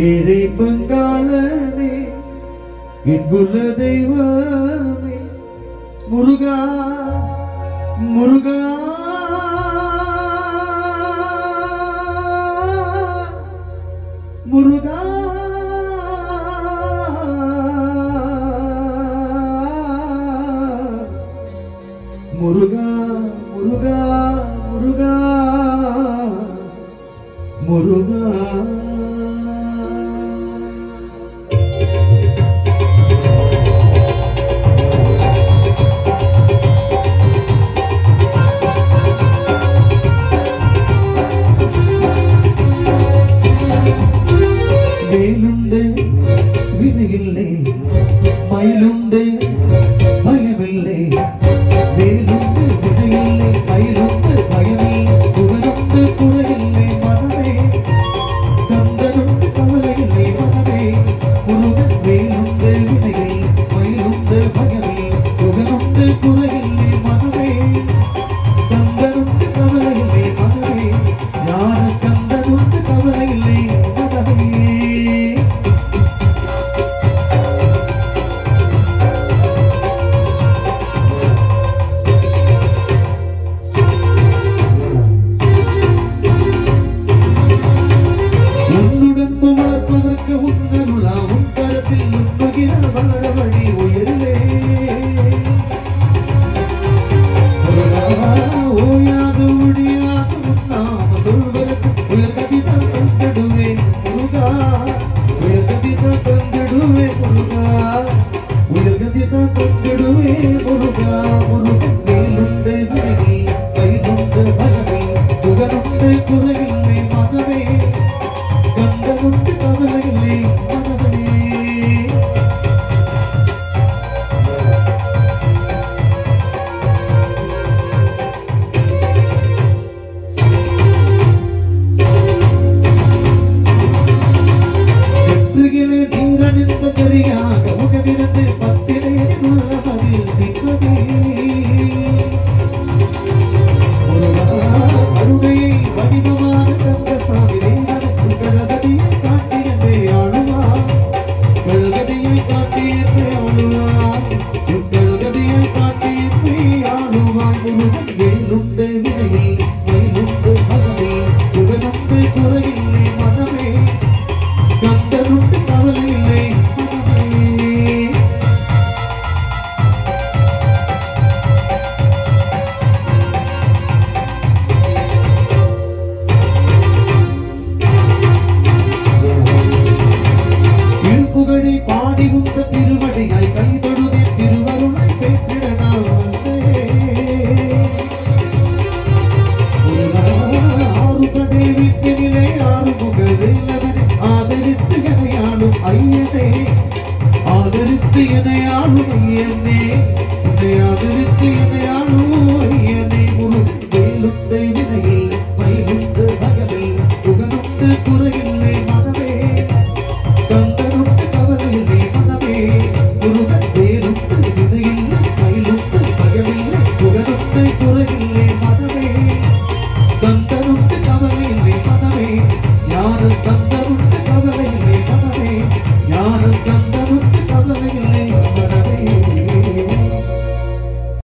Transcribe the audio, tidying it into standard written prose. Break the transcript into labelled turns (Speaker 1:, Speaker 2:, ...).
Speaker 1: ஏழை பங்காளனே என் குல தெய்வமே முருகா முருகா முருகா முருகா முருகா முருகா முருகா வேலுண்டு வினையில்லை மயிலுண்டு பயமில்லை வேலுண்டு வினையில்லை மயிலுண்டு பயமில்லை புகழுண்டு குறையில்லை மனமே கந்தனுண்டு கவலையில்லை மனமே முருகன் வேலுண்டு வினையில்லை மயிலுண்டு பயமில்லை புகழுண்டு குறையில்லை மனமே கந்தனுண்டு கவலையில்லை மனமே ஞான கந்தனுண்டு கவலையில்லை மனமே குறையில்லை மனமே